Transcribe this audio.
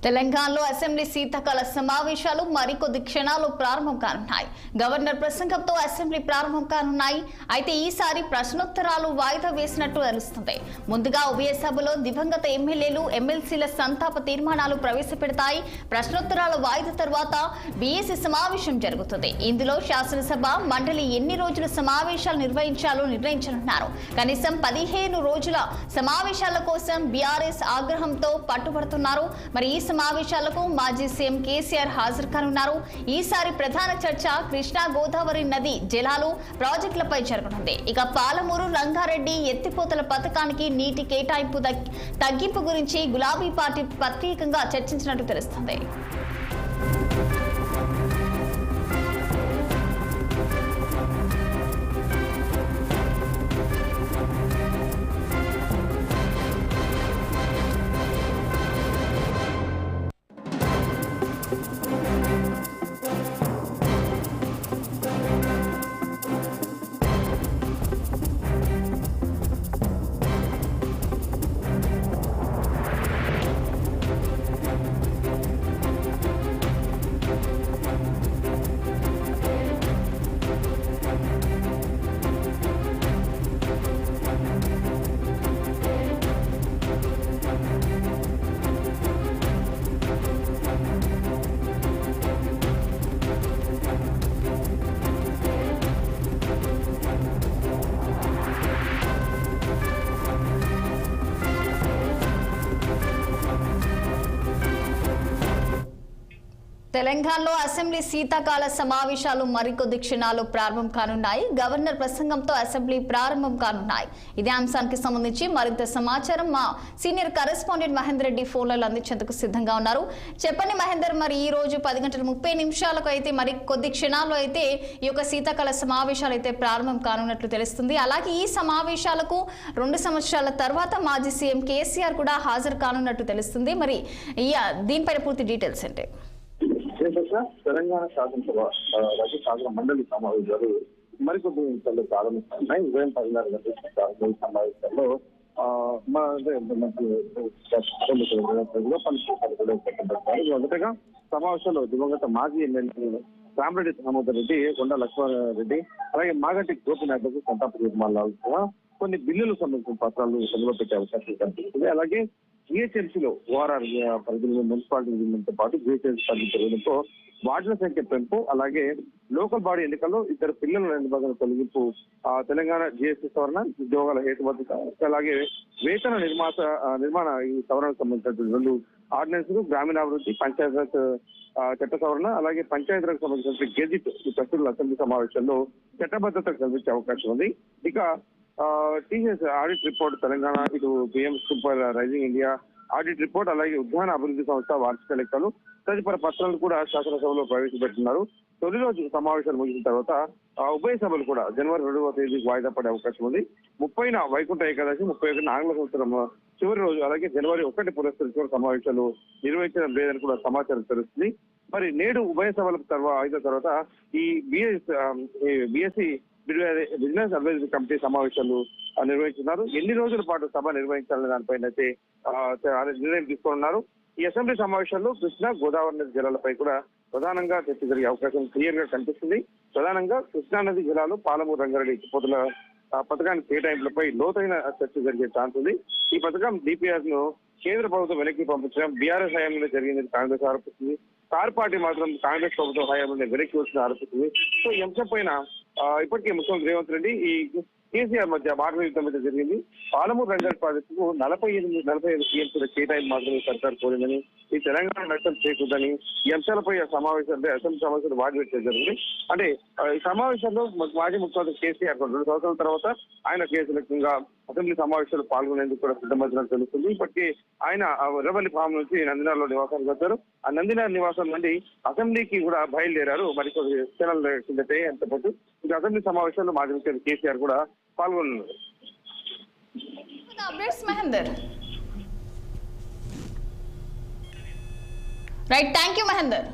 తెలంగాణలో అసెంబ్లీ శీతాకాల సమావేశాలు మరికొద్ది క్షణాల్లో ప్రారంభం కానున్నాయి. గవర్నర్ ప్రసంగంతో అసెంబ్లీ ప్రారంభం కానున్నాయి. అయితే ఈసారి ప్రశ్నోత్తరాలు వాయిదా వేసినట్టు తెలుస్తుంది. ముందుగా ఉభయ సభలో దివంగత ఎమ్మెల్యేలు ఎమ్మెల్సీల సంతాప తీర్మానాలు ప్రవేశపెడతాయి. ప్రశ్నోత్తరాల వాయిదా తర్వాత బీఎస్సీ సమావేశం జరుగుతుంది. ఇందులో శాసనసభ మండలి ఎన్ని రోజులు సమావేశాలు నిర్వహించాలో నిర్ణయించనున్నారు. కనీసం 15 రోజుల సమావేశాల కోసం బీఆర్ఎస్ ఆగ్రహంతో పట్టుబడుతున్నారు. మరి ఈ సమావేశాలకు మాజీ సీఎం కేసీఆర్ హాజరు కానున్నారు. ఈసారి ప్రధాన చర్చ కృష్ణా గోదావరి నది జలాలు ప్రాజెక్టులపై జరగనుంది. ఇక పాలమూరు రంగారెడ్డి ఎత్తిపోతల పథకానికి నీటి కేటాయింపు తగ్గింపు గురించి గులాబీ పార్టీ ప్రత్యేకంగా చర్చించినట్టు తెలుస్తుంది. తెలంగాణలో అసెంబ్లీ శీతాకాల సమావేశాలు మరికొద్ది క్షణాలు ప్రారంభం కానున్నాయి. గవర్నర్ ప్రసంగంతో అసెంబ్లీ ప్రారంభం కానున్నాయి. ఇదే అంశానికి సంబంధించి మరింత సమాచారం మా సీనియర్ కరెస్పాండెంట్ మహేందర్ రెడ్డి ఫోన్లలో అందించేందుకు సిద్ధంగా ఉన్నారు. చెప్పండి మహేందర్, మరి ఈ రోజు 10:30 అయితే మరి కొద్ది క్షణాల్లో అయితే ఈ యొక్క శీతాకాల సమావేశాలు అయితే ప్రారంభం కానున్నట్లు తెలుస్తుంది. అలాగే ఈ సమావేశాలకు 2 సంవత్సరాల తర్వాత మాజీ సీఎం కేసీఆర్ కూడా హాజరు కానున్నట్టు తెలుస్తుంది. మరి దీనిపైన పూర్తి డీటెయిల్స్ ఏంటి? తెలంగాణ శాసనసభ శాసన మండలి సమావేశాలు మరికొద్ది నిమిషాల్లో ప్రారంభిస్తున్నాయి. ఉదయం 16 గంటల సమావేశాల్లో మొదటగా సమావేశంలో దివంగత మాజీ ఎమ్మెల్యే రామరెడ్డి దామోదర్ రెడ్డి, కొండ లక్ష్మారెడ్డి, అలాగే మాగంటి గోపినాథ్లకు సంతాప తీర్మానాలు కొన్ని బిల్లులకు సంబంధించిన పత్రాలు సభలో పెట్టే అవకాశం కనిపిస్తుంది. అలాగే జిహెచ్ఎంసీలో ఓఆర్ఆర్ పరిధిలో మున్సిపాలిటీ పాటు జిహెచ్ఎంసీ పరిధి పెరగడంతో వార్డుల సంఖ్య పెంపు, అలాగే లోకల్ బాడీ ఎన్నికల్లో 2 పిల్లల నిబంధనల తొలగింపు, తెలంగాణ జిఎస్టీ సవరణ, ఉద్యోగాల హేతుబద్ధత, అలాగే వేతన నిర్మాణ ఈ సవరణకు సంబంధించినటువంటి 2 ఆర్డినెన్సులు, గ్రామీణాభివృద్ధి, పంచాయతీరాజ్ చట్ట సవరణ, అలాగే పంచాయతీరాజ్ సంబంధించిన గెజిట్ ఈ ప్రస్తుత అసెంబ్లీ సమావేశంలో చట్టబద్ధత కల్పించే అవకాశం ఉంది. ఇక టీఎస్ ఆడిట్ రిపోర్ట్ తెలంగాణ, ఇటు PM super rising India audit report, అలాగే ఉద్యాన అభివృద్ధి సంస్థ వార్షిక లెక్కలు తదితర పత్రాలు కూడా శాసనసభలో ప్రవేశపెడుతున్నారు. తొలి రోజు సమావేశాలు ముగిసిన తర్వాత ఉభయ సభలు కూడా జనవరి 2వ తేదీకి వాయిదా పడే అవకాశం ఉంది. 30న వైకుంఠ ఏకాదశి, 31న ఆంగ్ల సంవత్సరం చివరి రోజు, అలాగే జనవరి 1 పురస్కరించుకుని సమావేశాలు నిర్వహించడం లేదని కూడా సమాచారం తెలుస్తుంది. మరి నేడు ఉభయ సభలకు అయిన తర్వాత ఈ బీఎస్సీ బిజినెస్ అడ్వైజరీ కమిటీ సమావేశాలు నిర్వహించున్నారు. ఎన్ని రోజుల పాటు సభ నిర్వహించాలనే దానిపైన అయితే నిర్ణయం తీసుకున్నారు. ఈ అసెంబ్లీ సమావేశాల్లో కృష్ణా గోదావరి నది జలాలపై కూడా ప్రధానంగా చర్చ జరిగే అవకాశం క్లియర్ గా కనిపిస్తుంది. ప్రధానంగా కృష్ణా నది జలాలు, పాలమూరు రంగారెడ్డి ఎత్తిపోతల పథకానికి కేటాయింపులపై లోతైన చర్చ జరిగే ఛాన్స్ ఉంది. ఈ పథకం డిపిఆర్ ను కేంద్ర ప్రభుత్వం వెనక్కి పంపించడం బీఆర్ఎస్ హయాంలో జరిగిందని కాంగ్రెస్ ఆరోపిస్తుంది. కారు పార్టీ మాత్రం కాంగ్రెస్ ప్రభుత్వం హయాంలో వెనక్కి వచ్చిన ఆరోపిస్తుంది. సో ఈ అంశం పైన ఇప్పటికే ముఖ్యమంత్రి రేవంత్ రెడ్డి ఈ కేసీఆర్ మధ్య మాటల యుద్ధం అయితే జరిగింది. పాలమూరు రంగారెడ్డి ప్రాజెక్టుకు 45 టీఎంసీల కేటాయింపు మాత్రమే సర్కారు కోరిందని, ఈ తెలంగాణ నష్టం చేయకూడదని ఈ అంశాలపై అసెంబ్లీ సమావేశాలు వాడిపెట్టడం జరిగింది. అంటే ఈ సమావేశంలో మాజీ ముఖ్యమంత్రి కేసీఆర్ 2 సంవత్సరాల తర్వాత ఆయన కేసులకంగా అసెంబ్లీ సమావేశాలు పాల్గొనేందుకు కూడా సిద్ధమవుతున్నట్టు తెలుస్తుంది. ఇప్పటికీ ఆయన ఎర్రవల్లి ఫామ్ నుంచి నందినార్లో నివాసానికి వచ్చారు. ఆ నందినార్ నివాసం నుండి అసెంబ్లీకి కూడా బయలుదేరారు. మరికొన్ని క్షణాల కిందటే ఎంతపాటు ఇంకా అసెంబ్లీ సమావేశాల్లో మాజీ ముఖ్యమంత్రి కేసీఆర్ కూడా పాల్గొన్నారు. Right, thank you Mahender.